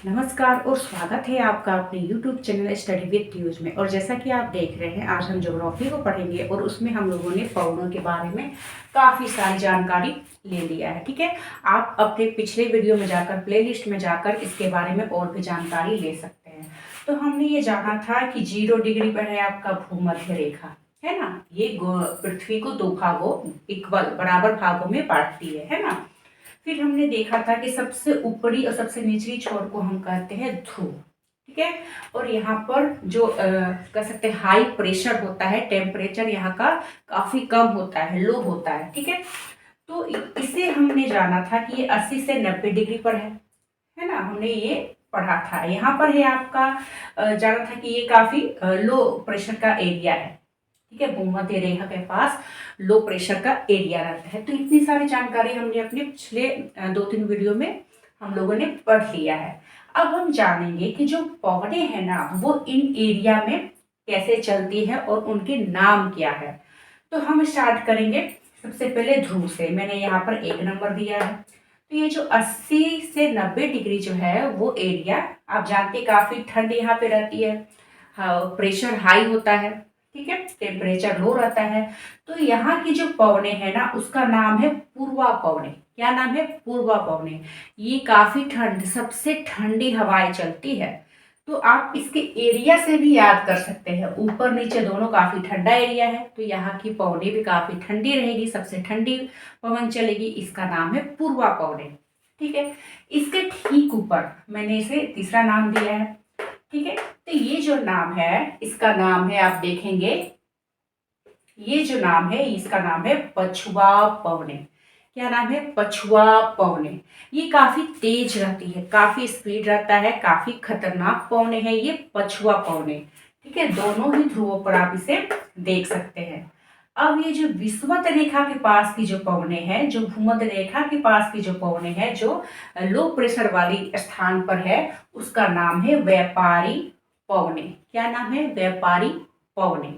नमस्कार और स्वागत है आपका अपने YouTube channel study with Piyush में। और जैसा कि आप देख रहे हैं, आज हम ज्योग्राफी को पढ़ेंगे और उसमें हम लोगों ने पौधों के बारे में काफ़ी सारी जानकारी ले लिया है। ठीक है, आप अपने पिछले वीडियो में जाकर प्लेलिस्ट में जाकर इसके बारे में और भी जानकारी ले सकते हैं। तो हमने ये जाना था कि 0 डिग्री पर है आपका भूमध्य रेखा, है ना। ये पृथ्वी को दो भागों इक्वल बराबर भागों में बांटती है ना। फिर हमने देखा था कि सबसे ऊपरी और सबसे निचली छोर को हम कहते हैं ध्रुव। ठीक है, और यहाँ पर जो कह सकते हैं हाई प्रेशर होता है, टेम्परेचर यहाँ का काफी कम होता है, लो होता है। ठीक है, तो इसे हमने जाना था कि ये 80 से 90 डिग्री पर है ना। हमने ये पढ़ा था। यहाँ पर है आपका जाना था कि ये काफी लो प्रेशर का एरिया है। ठीक है, भूमध्य रेखा के पास लो प्रेशर का एरिया रहता है। तो इतनी सारी जानकारी हमने अपने पिछले 2-3 वीडियो में हम लोगों ने पढ़ लिया है। अब हम जानेंगे कि जो पौधे हैं ना, वो इन एरिया में कैसे चलती है और उनके नाम क्या है। तो हम स्टार्ट करेंगे सबसे पहले ध्रुव से। मैंने यहाँ पर 1 नंबर दिया है। तो ये जो 80 से 90 डिग्री जो है वो एरिया, आप जानते हैं काफी ठंड यहाँ पे रहती है, प्रेशर हाई होता है। ठीक है, टेम्परेचर लो रहता है। तो यहाँ की जो पवने हैं ना, उसका नाम है पूर्वा पवने। क्या नाम है? पूर्वा पवने। ये काफी ठंड, सबसे ठंडी हवाएं चलती है। तो आप इसके एरिया से भी याद कर सकते हैं, ऊपर नीचे दोनों काफी ठंडा एरिया है, तो यहाँ की पवने भी काफी ठंडी रहेगी, सबसे ठंडी पवन चलेगी। इसका नाम है पूर्वा पवने। ठीक है, इसके ठीक ऊपर मैंने इसे तीसरा नाम दिया है। ठीक है, तो ये जो नाम है, इसका नाम है, आप देखेंगे ये जो नाम है, इसका नाम है पछुआ पवने। क्या नाम है? पछुआ पवने। ये काफी तेज रहती है, काफी स्पीड रहता है, काफी खतरनाक पवने है ये पछुआ पवने। ठीक है, दोनों ही ध्रुवों पर आप इसे देख सकते हैं। अब ये जो विषुवत रेखा के पास की जो पवने हैं, जो भूमध्य रेखा के पास की जो पवने हैं, जो लो प्रेशर वाली स्थान पर है, उसका नाम है व्यापारी पवने। क्या नाम है? व्यापारी पवने।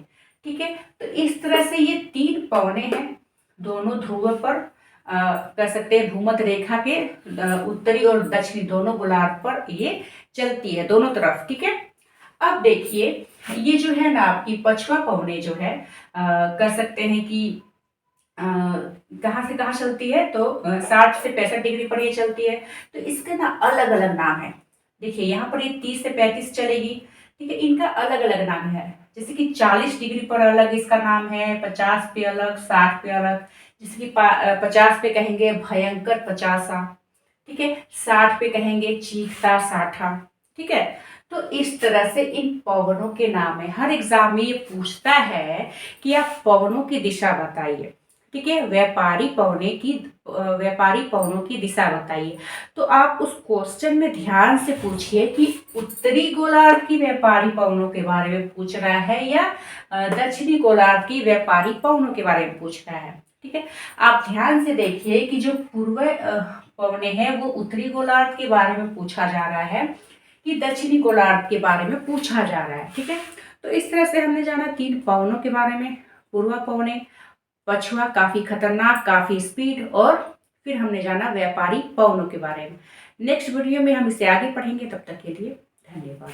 ठीक है, तो इस तरह से ये 3 पवने हैं, दोनों ध्रुव पर कह सकते हैं भूमध्य रेखा के उत्तरी और दक्षिणी दोनों गोलार्ध पर ये चलती है, दोनों तरफ। ठीक है, अब देखिए ये जो है ना आपकी पछुआ पवने जो है कह सकते हैं कि कहाँ से कहाँ चलती है, तो 60 से 65 डिग्री पर ये चलती है। तो इसके ना अलग अलग नाम है। देखिए यहाँ पर ये 30 से 35 चलेगी। ठीक है, इनका अलग अलग नाम है। जैसे कि 40 डिग्री पर अलग इसका नाम है, 50 पे अलग, 60 पे अलग। जैसे कि 50 पे कहेंगे भयंकर पचासा। ठीक है, 60 पे कहेंगे चीखता साठा। ठीक है, तो इस तरह से इन पवनों के नाम है। हर एग्जाम में ये पूछता है कि आप पवनों की दिशा बताइए। ठीक है, व्यापारी पवनों की दिशा बताइए। तो आप उस क्वेश्चन में ध्यान से पूछिए कि उत्तरी गोलार्ध की व्यापारी पवनों के बारे में पूछ रहा है या दक्षिणी गोलार्ध की व्यापारी पवनों के बारे में पूछ रहा है। ठीक है, आप ध्यान से देखिए कि जो पूर्व पवने हैं वो उत्तरी गोलार्ध के बारे में पूछा जा रहा है कि दक्षिणी गोलार्ध के बारे में पूछा जा रहा है। ठीक है, तो इस तरह से हमने जाना 3 पवनों के बारे में, पूर्वा पवने, पछुआ काफी खतरनाक, काफी स्पीड, और फिर हमने जाना व्यापारी पवनों के बारे में। नेक्स्ट वीडियो में हम इसे आगे पढ़ेंगे। तब तक के लिए धन्यवाद।